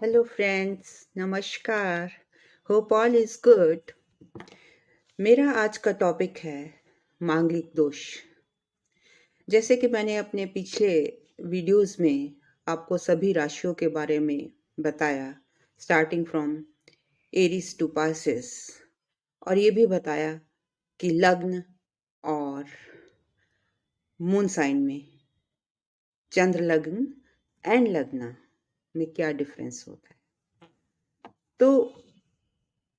Hello friends, नमस्कार। Hope all is good. मेरा आज का टॉपिक है मांगलिक दोष। जैसे कि मैंने अपने पिछले वीडियोस में आपको सभी राशियों के बारे में बताया, starting from Aries to Pisces, और ये भी बताया कि लग्न और मून साइन में, चंद्र लग्न एंड लग्न में क्या डिफरेंस होता है। तो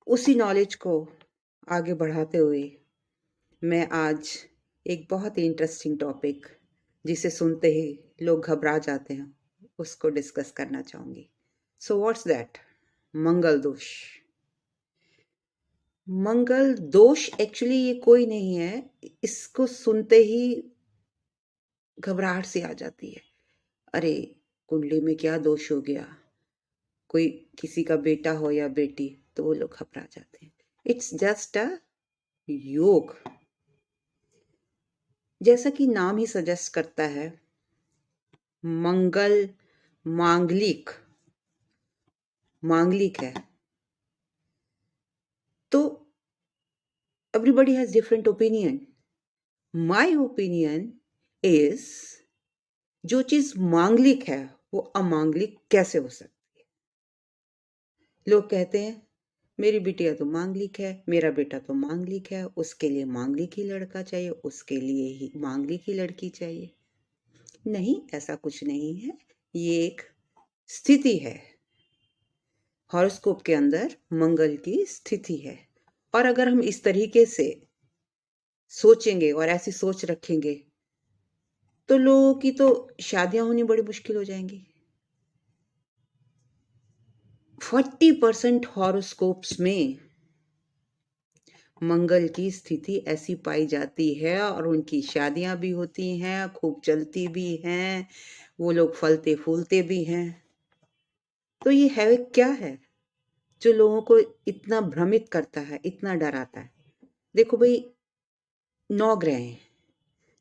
उसी नॉलेज को आगे बढ़ाते हुए मैं आज एक बहुत ही इंटरेस्टिंग टॉपिक, जिसे सुनते ही लोग घबरा जाते हैं, उसको डिस्कस करना चाहूंगी। So what's that? मंगल दोष। मंगल दोष एक्चुअली ये कोई नहीं है। इसको सुनते ही घबराहट सी आ जाती है। अरे, कुंडली में क्या दोष हो गया? कोई किसी का बेटा हो या बेटी, तो वो लोग घबरा जाते हैं। इट्स जस्ट अ योग। जैसा कि नाम ही सजेस्ट करता है, मंगल मांगलिक मांगलिक है। तो everybody has different opinion. My opinion is, जो चीज मांगलिक है वो अमांगलिक कैसे हो सकती है? लोग कहते हैं मेरी बिटिया तो मांगलिक है, मेरा बेटा तो मांगलिक है, उसके लिए मांगलिक ही लड़का चाहिए, उसके लिए ही मांगलिक ही लड़की चाहिए। नहीं, ऐसा कुछ नहीं है। ये एक स्थिति है। हॉरोस्कोप के अंदर मंगल की स्थिति है। और अगर हम इस तरीके से सोचेंगे और ऐसी सोच रखेंगे तो लोगों की तो शादियां होनी बड़ी मुश्किल हो जाएंगी। 40% हॉरोस्कोप्स में मंगल की स्थिति ऐसी पाई जाती है और उनकी शादियां भी होती हैं, खूब चलती भी हैं, वो लोग फलते फूलते भी हैं। तो ये है क्या है जो लोगों को इतना भ्रमित करता है, इतना डराता है? देखो भाई, 9 ग्रह हैं,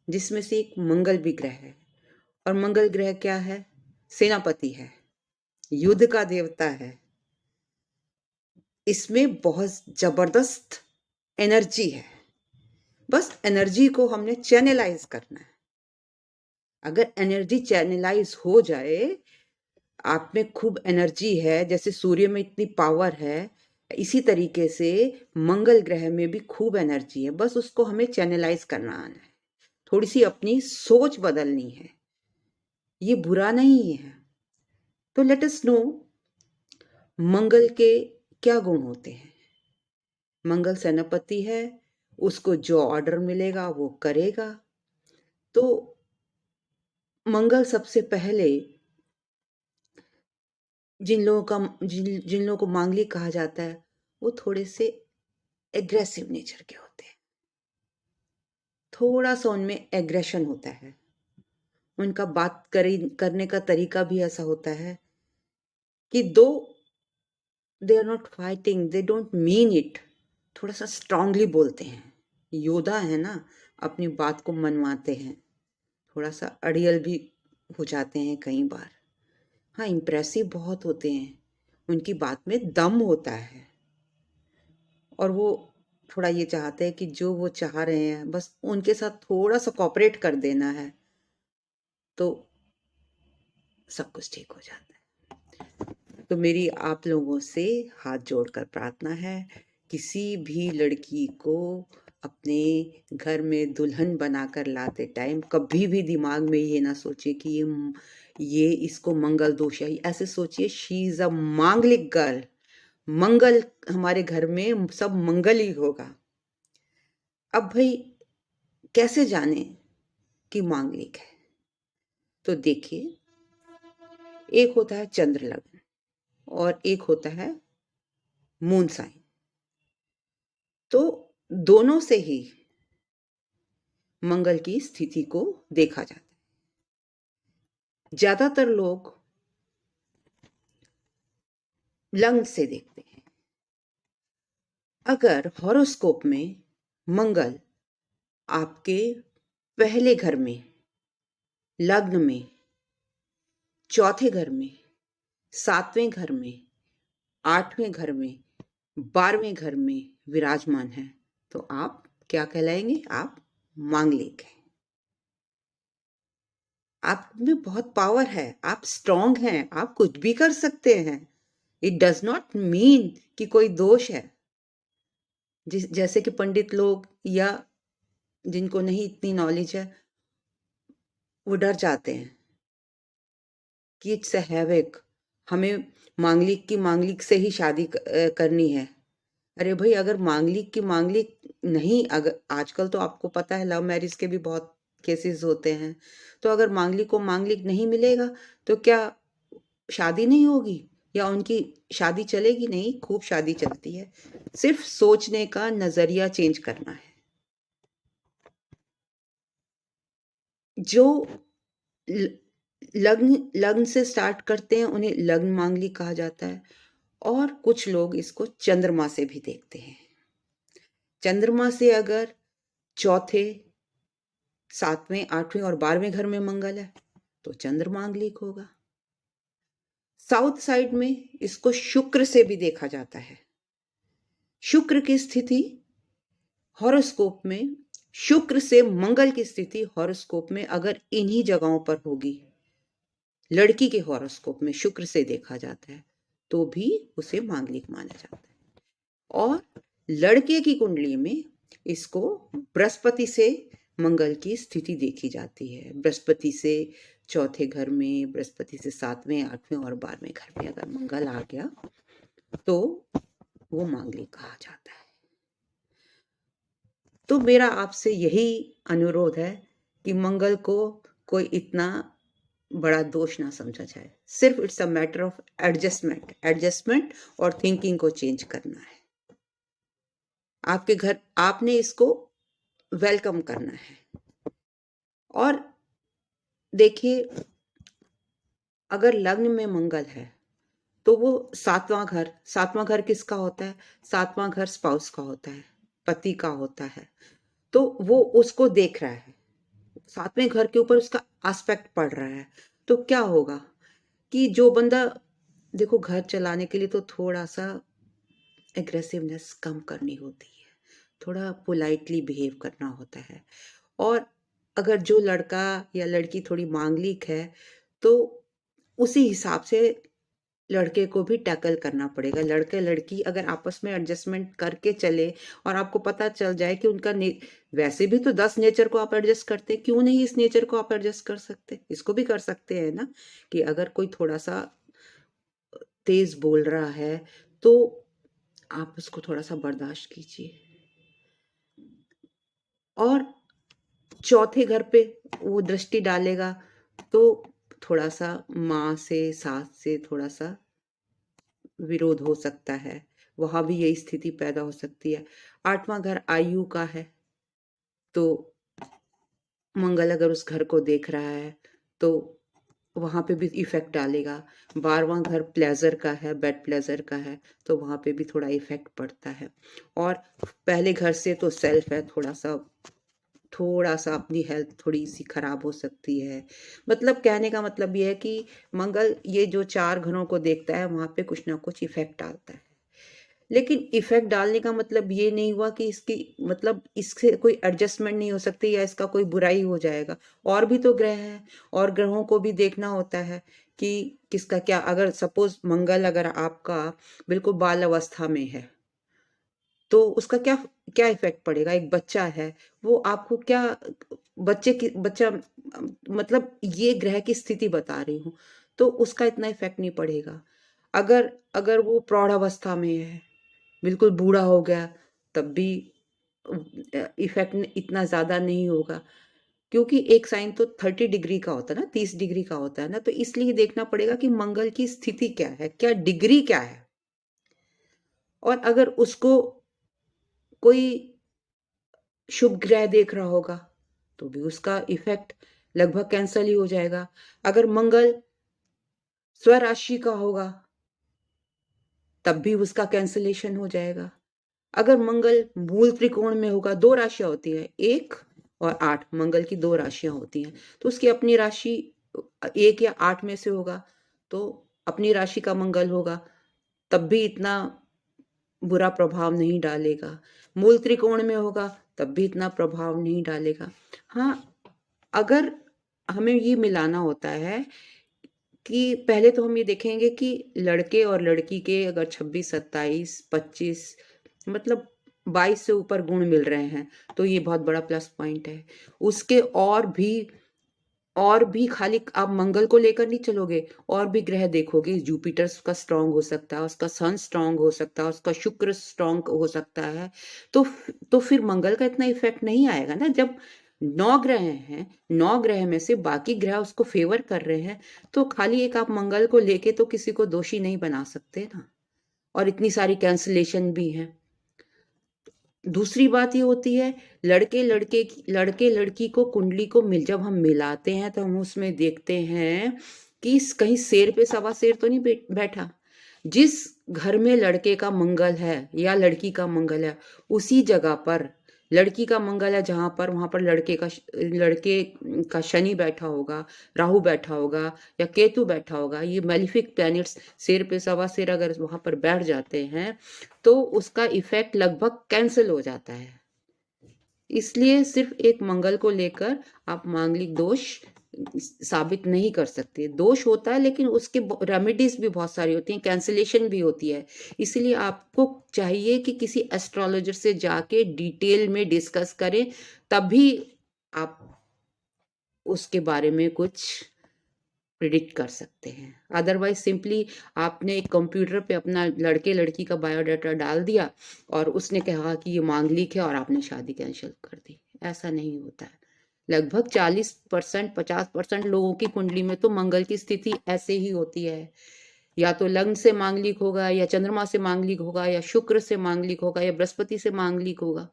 जिसमें से एक मंगल भी ग्रह है। और मंगल ग्रह क्या है? सेनापति है, युद्ध का देवता है। इसमें बहुत जबरदस्त एनर्जी है। बस एनर्जी को हमने चैनलाइज करना है। अगर एनर्जी चैनलाइज हो जाए, आप में खूब एनर्जी है, जैसे सूर्य में इतनी पावर है, इसी तरीके से मंगल ग्रह में भी खूब एनर्जी है। बस उसको हमें चैनलाइज करना आना है, थोड़ी सी अपनी सोच बदलनी है। ये बुरा नहीं है। तो लेट अस नो मंगल के क्या गुण होते हैं। मंगल सेनापति है, उसको जो ऑर्डर मिलेगा वो करेगा। तो मंगल सबसे पहले जिन लोगों को मांगलिक कहा जाता है, वो थोड़े से एग्रेसिव नेचर के होते हैं। थोड़ा सा उनमें एग्रेशन होता है। उनका करने का तरीका भी ऐसा होता है कि though they are not fighting, they don't mean it, थोड़ा सा स्ट्रांगली बोलते हैं। योद्धा है ना, अपनी बात को मनवाते हैं, थोड़ा सा अड़ियल भी हो जाते हैं कई बार। हाँ, इम्प्रेसिव बहुत होते हैं, उनकी बात में दम होता है। और वो थोड़ा ये चाहते हैं कि जो वो चाह रहे हैं बस उनके साथ थोड़ा सा कॉपरेट कर देना है, तो सब कुछ ठीक हो जाता है। तो मेरी आप लोगों से हाथ जोड़कर प्रार्थना है, किसी भी लड़की को अपने घर में दुल्हन बनाकर लाते टाइम कभी भी दिमाग में ये ना सोचे कि ये इसको मंगल दोष है। ऐसे सोचिए, शी इज अ मांगलिक गर्ल। मंगल हमारे घर में सब मंगल ही होगा। अब भाई, कैसे जाने कि मांगलिक है? तो देखिए, एक होता है चंद्र लग्न और एक होता है मून साइन। तो दोनों से ही मंगल की स्थिति को देखा जाता है। ज्यादातर लोग लग्न से देखते हैं। अगर हॉरोस्कोप में मंगल आपके पहले घर में, लग्न में, चौथे घर में 7वें घर में, 8वें घर में, 12वें घर में विराजमान है तो आप क्या कहलाएंगे? आप मांगलिक हैं। आप में बहुत पावर है, आप स्ट्रांग हैं, आप कुछ भी कर सकते हैं। इट डज नॉट मीन कि कोई दोष है। जैसे कि पंडित लोग या जिनको नहीं इतनी नॉलेज है वो डर जाते हैं कि इट्स अ हैविक, हमें मांगलिक से ही शादी करनी है। अरे भाई, अगर मांगलिक नहीं, अगर आजकल तो आपको पता है लव मैरिज के भी बहुत केसेस होते हैं, तो अगर मांगलिक को मांगलिक नहीं मिलेगा तो क्या शादी नहीं होगी या उनकी शादी चलेगी? नहीं, खूब शादी चलती है। सिर्फ सोचने का नजरिया चेंज करना है। जो लग्न से स्टार्ट करते हैं उन्हें लग्न मांगलिक कहा जाता है, और कुछ लोग इसको चंद्रमा से भी देखते हैं। चंद्रमा से अगर चौथे, 7वें, 8वें और 12वें घर में मंगल है तो चंद्र मांगलिक होगा। साउथ साइड में इसको शुक्र से भी देखा जाता है। शुक्र की स्थिति हॉरोस्कोप में, शुक्र से मंगल की स्थिति हॉरोस्कोप में अगर इन्हीं जगहों पर होगी, लड़की के हॉरोस्कोप में शुक्र से देखा जाता है तो भी उसे मांगलिक माना जाता है। और लड़के की कुंडली में इसको बृहस्पति से मंगल की स्थिति देखी जाती है। बृहस्पति से चौथे घर में, बृहस्पति से 7वें, 8वें और 12वें घर में अगर मंगल आ गया तो वो मांगलिक कहा जाता है। तो मेरा आपसे यही अनुरोध है कि मंगल को कोई इतना बड़ा दोष ना समझा जाए। सिर्फ it's a matter of adjustment और थिंकिंग को चेंज करना है। आपके घर आपने इसको वेलकम करना है। और देखिए, अगर लग्न में मंगल है तो वो सातवां घर किसका होता है? 7वां घर स्पाउस का होता है, पति का होता है। तो वो उसको देख रहा है, 7वें घर के ऊपर उसका एस्पेक्ट पड़ रहा है। तो क्या होगा कि जो बंदा, देखो, घर चलाने के लिए तो थोड़ा सा एग्रेसिवनेस कम करनी होती है, थोड़ा पोलाइटली बिहेव करना होता है। और अगर जो लड़का या लड़की थोड़ी मांगलिक है तो उसी हिसाब से लड़के को भी टैकल करना पड़ेगा। लड़के लड़की अगर आपस में एडजस्टमेंट करके चले और आपको पता चल जाए कि उनका वैसे भी तो 10 नेचर को आप एडजस्ट करते, क्यों नहीं इस नेचर को आप एडजस्ट कर सकते? इसको भी कर सकते हैं ना, कि अगर कोई थोड़ा सा तेज बोल रहा है तो आप उसको थोड़ा सा बर्दाश्त कीजिए। और चौथे घर पे वो दृष्टि डालेगा तो थोड़ा सा माँ से, सास से थोड़ा सा विरोध हो सकता है, वहां भी यही स्थिति पैदा हो सकती है। 8वां घर आयु का है तो मंगल अगर उस घर को देख रहा है तो वहां पे भी इफेक्ट डालेगा। 12वां घर प्लेजर का है, बेड प्लेजर का है, तो वहां पे भी थोड़ा इफेक्ट पड़ता है। और पहले घर से तो सेल्फ है, थोड़ा सा अपनी हेल्थ थोड़ी सी खराब हो सकती है। मतलब कहने का मतलब ये है कि मंगल ये जो 4 घरों को देखता है वहां पे कुछ ना कुछ इफेक्ट डालता है। लेकिन इफेक्ट डालने का मतलब ये नहीं हुआ कि इसकी मतलब इससे कोई एडजस्टमेंट नहीं हो सकती या इसका कोई बुराई हो जाएगा। और भी तो ग्रह हैं, और ग्रहों को भी देखना होता है कि किसका क्या। अगर सपोज मंगल अगर आपका बिल्कुल बाल अवस्था में है तो उसका क्या क्या इफेक्ट पड़ेगा? एक बच्चा है, वो आपको क्या, बच्चा मतलब ये ग्रह की स्थिति बता रही हूँ, तो उसका इतना इफेक्ट नहीं पड़ेगा। अगर अगर वो प्रौढ़ अवस्था में है, बिल्कुल बूढ़ा हो गया, तब भी इफेक्ट इतना ज्यादा नहीं होगा, क्योंकि एक साइन तो 30 डिग्री का होता है ना, 30 डिग्री का होता है ना। तो इसलिए देखना पड़ेगा कि मंगल की स्थिति क्या है, क्या डिग्री क्या है। और अगर उसको कोई शुभ ग्रह देख रहा होगा तो भी उसका इफेक्ट लगभग कैंसल ही हो जाएगा। अगर मंगल स्वराशि का होगा तब भी उसका कैंसलेशन हो जाएगा। अगर मंगल मूल त्रिकोण में होगा, 2 राशियां होती हैं, 1 और 8, मंगल की 2 राशियां होती हैं, तो उसकी अपनी राशि 1 या 8 में से होगा तो अपनी राशि का मंगल होगा तब भी इतना बुरा प्रभाव नहीं डालेगा। मूल त्रिकोण में होगा तब भी इतना प्रभाव नहीं डालेगा। हाँ, अगर हमें ये मिलाना होता है कि पहले तो हम ये देखेंगे कि लड़के और लड़की के अगर 26, 27, 25 मतलब 22 से ऊपर गुण मिल रहे हैं तो ये बहुत बड़ा प्लस पॉइंट है। उसके और भी खाली आप मंगल को लेकर नहीं चलोगे, और भी ग्रह देखोगे। जुपिटर का स्ट्रांग हो सकता है, उसका सन स्ट्रांग हो सकता है, उसका शुक्र स्ट्रांग हो सकता है। तो फिर मंगल का इतना इफेक्ट नहीं आएगा ना। जब 9 ग्रह हैं, 9 ग्रह में से बाकी ग्रह उसको फेवर कर रहे हैं, तो खाली एक आप मंगल को लेके तो किसी को दोषी नहीं बना सकते ना। और इतनी सारी कैंसलेशन भी हैं। दूसरी बात ये होती है, लड़के लड़की को कुंडली को जब हम मिलाते हैं तो हम उसमें देखते हैं कि कहीं शेर पे सवा शेर तो नहीं बैठा। जिस घर में लड़के का मंगल है या लड़की का मंगल है, उसी जगह पर लड़की का मंगल है जहां पर, वहां पर लड़के का शनि बैठा होगा, राहु बैठा होगा या केतु बैठा होगा। ये मैलिफिक प्लैनेट्स शेर पे सवा शेर अगर वहां पर बैठ जाते हैं तो उसका इफेक्ट लगभग कैंसिल हो जाता है। इसलिए सिर्फ एक मंगल को लेकर आप मांगलिक दोष साबित नहीं कर सकते। दोष होता है लेकिन उसके रेमेडीज भी बहुत सारी होती हैं, कैंसिलेशन भी होती है। इसलिए आपको चाहिए कि किसी एस्ट्रोलॉजर से जाके डिटेल में डिस्कस करें, तभी आप उसके बारे में कुछ प्रिडिक्ट कर सकते हैं। अदरवाइज सिंपली आपने एक कंप्यूटर पे अपना लड़के लड़की का बायोडाटा डाल दिया और उसने कहा कि ये मांगलिक है और आपने शादी कैंसिल कर दी। ऐसा नहीं होता है। लगभग 40%, 50% लोगों की कुंडली में तो मंगल की स्थिति ऐसे ही होती है। या तो लग्न से मांगलिक होगा, या चंद्रमा से मांगलिक होगा, या शुक्र से मांगलिक होगा, या बृहस्पति से मांगलिक होगा।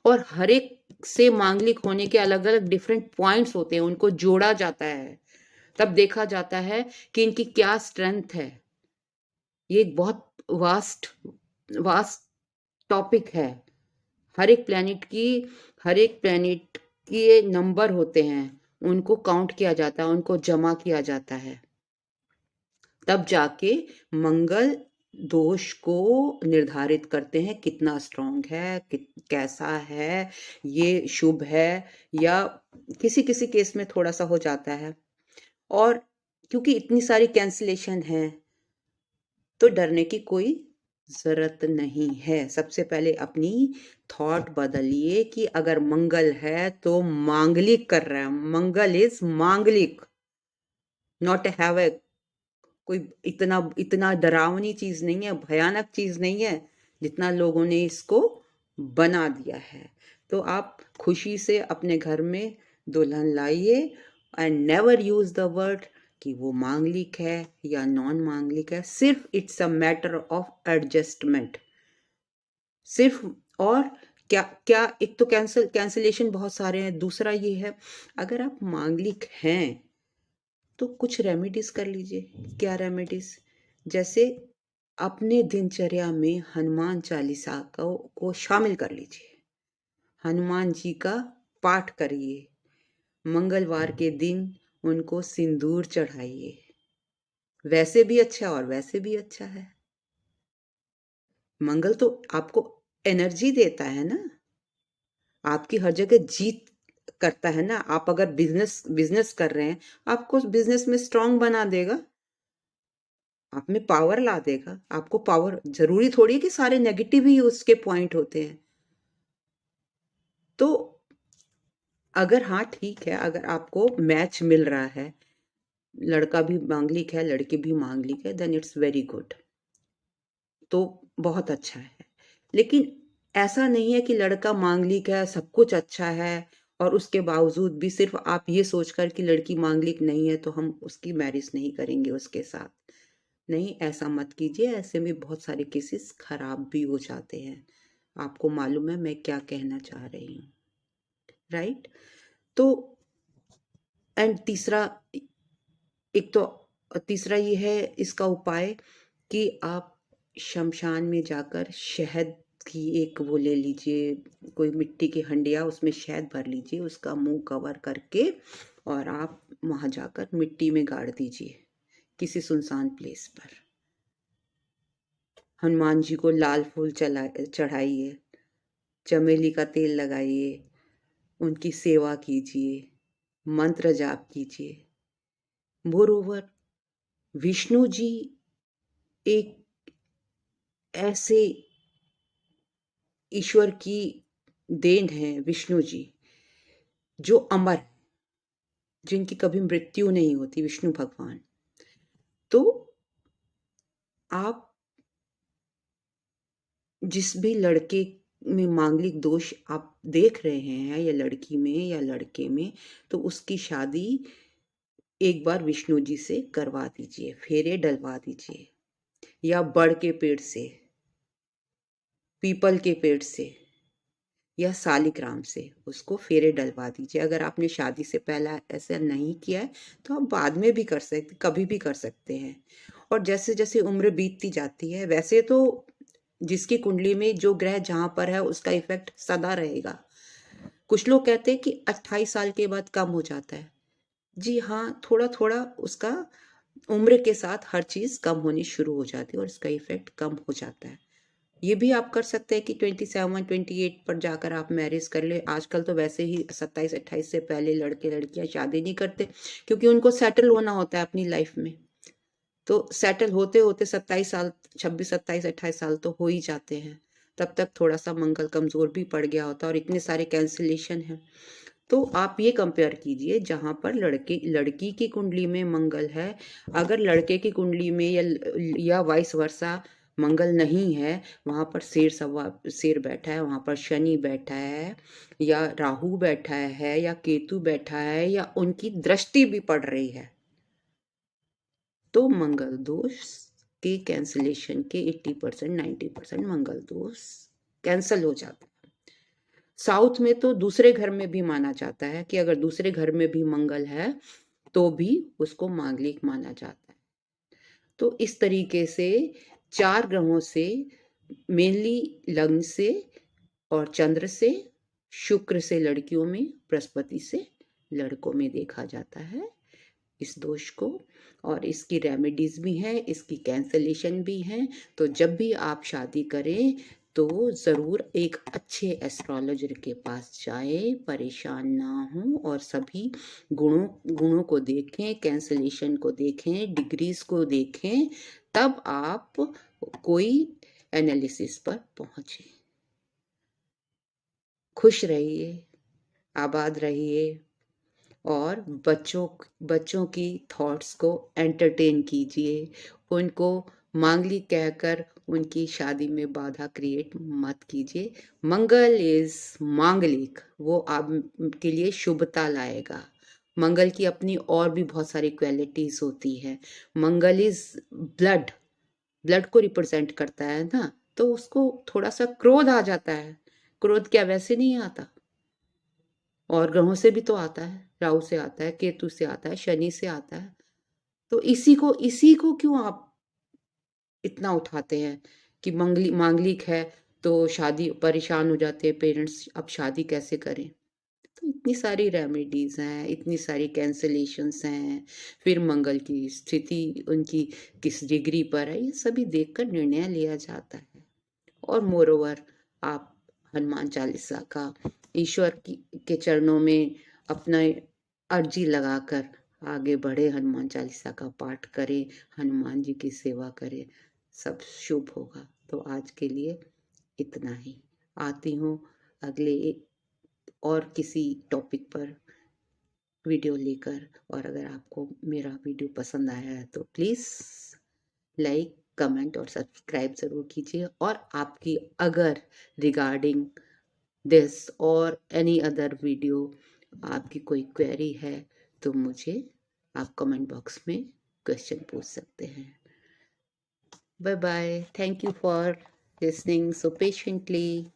और हर एक से मांगलिक होने के अलग अलग डिफरेंट पॉइंट्स होते हैं, उनको जोड़ा जाता है, तब देखा जाता है कि इनकी क्या स्ट्रेंथ है। ये एक बहुत वास्ट वास्ट टॉपिक है। हर एक प्लेनेट के नंबर होते हैं, उनको काउंट किया जाता है, उनको जमा किया जाता है, तब जाके मंगल दोष को निर्धारित करते हैं कितना स्ट्रांग है, कैसा है, ये शुभ है या किसी किसी केस में थोड़ा सा हो जाता है। और क्योंकि इतनी सारी कैंसिलेशन है तो डरने की कोई जरूरत नहीं है। सबसे पहले अपनी थॉट बदलिए कि अगर मंगल है तो मांगलिक कर रहा है। मंगल इज मांगलिक, नॉट हैवक। कोई इतना डरावनी चीज नहीं है, भयानक चीज नहीं है जितना लोगों ने इसको बना दिया है। तो आप खुशी से अपने घर में दुल्हन लाइए and never use the word कि वो मांगलिक है या नॉन मांगलिक है। सिर्फ it's a matter of adjustment सिर्फ। और क्या क्या एक तो कैंसिलेशन बहुत सारे हैं। दूसरा ये है, अगर आप मांगलिक हैं तो कुछ रेमेडीज कर लीजिए। क्या रेमेडीज? जैसे अपने दिनचर्या में हनुमान चालीसा को शामिल कर लीजिए। हनुमान जी का पाठ करिए। मंगलवार के दिन उनको सिंदूर चढ़ाइए। वैसे भी अच्छा और वैसे भी अच्छा है। मंगल तो आपको एनर्जी देता है ना, आपकी हर जगह जीत करता है ना। आप अगर बिजनेस कर रहे हैं, आपको बिजनेस में स्ट्रांग बना देगा, आप में पावर ला देगा। आपको पावर, जरूरी थोड़ी है कि सारे नेगेटिव ही उसके पॉइंट होते हैं। तो अगर, हाँ ठीक है, अगर आपको मैच मिल रहा है, लड़का भी मांगलिक है लड़की भी मांगलिक है, देन इट्स वेरी गुड, तो बहुत अच्छा है। लेकिन ऐसा नहीं है कि लड़का मांगलिक है सब कुछ अच्छा है और उसके बावजूद भी सिर्फ आप ये सोचकर कि लड़की मांगलिक नहीं है तो हम उसकी मैरिज नहीं करेंगे उसके साथ। नहीं, ऐसा मत कीजिए। ऐसे में बहुत सारे केसेस खराब भी हो जाते हैं। आपको मालूम है मैं क्या कहना चाह रही हूँ, राइट? तो एंड तीसरा ये है इसका उपाय कि आप शमशान में जाकर शहद की एक वो ले लीजिए, कोई मिट्टी की हंडिया, उसमें शहद भर लीजिए, उसका मुंह कवर करके और आप वहां जाकर मिट्टी में गाड़ दीजिए किसी सुनसान प्लेस पर। हनुमान जी को लाल फूल चढ़ाइए, चमेली का तेल लगाइए, उनकी सेवा कीजिए, मंत्र जाप कीजिए। मोरोवर विष्णु जी एक ऐसे ईश्वर की देन है, विष्णु जी जो अमर, जिनकी कभी मृत्यु नहीं होती, विष्णु भगवान। तो आप जिस भी लड़के में मांगलिक दोष आप देख रहे हैं, या लड़की में या लड़के में, तो उसकी शादी एक बार विष्णु जी से करवा दीजिए, फेरे डलवा दीजिए, या बड़ के पेड़ से, पीपल के पेड़ से, या सालिग्राम से उसको फेरे डलवा दीजिए। अगर आपने शादी से पहला ऐसा नहीं किया है तो आप बाद में भी कर सकते, कभी भी कर सकते हैं। और जैसे जैसे उम्र बीतती जाती है, वैसे तो जिसकी कुंडली में जो ग्रह जहां पर है उसका इफेक्ट सदा रहेगा। कुछ लोग कहते हैं कि 28 साल के बाद कम हो जाता है। जी हाँ, थोड़ा थोड़ा उसका उम्र के साथ हर चीज कम होनी शुरू हो जाती है और इसका इफेक्ट कम हो जाता है। ये भी आप कर सकते हैं कि 27, 28 पर जाकर आप मैरिज कर ले। आजकल तो वैसे ही 27, 28 से पहले लड़के लड़कियां शादी नहीं करते, क्योंकि उनको सेटल होना होता है अपनी लाइफ में। तो सेटल होते होते 27 साल, 26, 27, 28 साल तो हो ही जाते हैं। तब तक थोड़ा सा मंगल कमजोर भी पड़ गया होता है और इतने सारे कैंसिलेशन हैं। तो आप ये कंपेयर कीजिए, जहां पर लड़की की कुंडली में मंगल है, अगर लड़के की कुंडली में या वाइस वर्सा मंगल नहीं है, वहां पर शेर बैठा है, वहां पर शनि बैठा है, या राहु बैठा है, या केतु बैठा है, या उनकी दृष्टि भी पड़ रही है, तो मंगल दोष के कैंसिलेशन के 80%, 90% मंगल दोष कैंसल हो जाता है। साउथ में तो दूसरे घर में भी माना जाता है कि अगर दूसरे घर में भी मंगल है तो भी उसको मांगलिक माना जाता है। तो इस तरीके से 4 ग्रहों से, मेनली लग्न से और चंद्र से, शुक्र से लड़कियों में, बृहस्पति से लड़कों में देखा जाता है इस दोष को। और इसकी रेमेडीज भी हैं, इसकी कैंसलेशन भी हैं। तो जब भी आप शादी करें तो ज़रूर एक अच्छे एस्ट्रोलॉजर के पास जाएं, परेशान ना हों, और सभी गुणों को देखें, कैंसलेशन को देखें, डिग्रीज को देखें, तब आप कोई एनालिसिस पर पहुंचे। खुश रहिए, आबाद रहिए, और बच्चों की थॉट्स को एंटरटेन कीजिए। उनको मांगलिक कहकर उनकी शादी में बाधा क्रिएट मत कीजिए। मंगल इज मांगलिक, वो आपके लिए शुभता लाएगा। मंगल की अपनी और भी बहुत सारी क्वालिटीज होती है। मंगल इज ब्लड को रिप्रेजेंट करता है ना, तो उसको थोड़ा सा क्रोध आ जाता है। क्रोध क्या वैसे नहीं आता? और ग्रहों से भी तो आता है, राहु से आता है, केतु से आता है, शनि से आता है। तो इसी को क्यों आप इतना उठाते हैं कि मांगलिक है तो शादी, परेशान हो जाते हैं पेरेंट्स, अब शादी कैसे करें? तो इतनी सारी रेमेडीज हैं, इतनी सारी कैंसलेशंस हैं, फिर मंगल की स्थिति उनकी किस डिग्री पर है, ये सभी देखकर निर्णय लिया जाता है। और मोरोवर आप हनुमान चालीसा का ईश्वर के चरणों में अपना अर्जी लगाकर आगे बढ़े, हनुमान चालीसा का पाठ करें, हनुमान जी की सेवा करें, सब शुभ होगा। तो आज के लिए इतना ही। आती हूँ अगले और किसी टॉपिक पर वीडियो लेकर। और अगर आपको मेरा वीडियो पसंद आया है तो प्लीज़ लाइक, कमेंट और सब्सक्राइब ज़रूर कीजिए। और आपकी अगर रिगार्डिंग दिस और एनी अदर वीडियो आपकी कोई क्वेरी है तो मुझे आप कमेंट बॉक्स में क्वेश्चन पूछ सकते हैं। Bye bye, thank you for listening so patiently.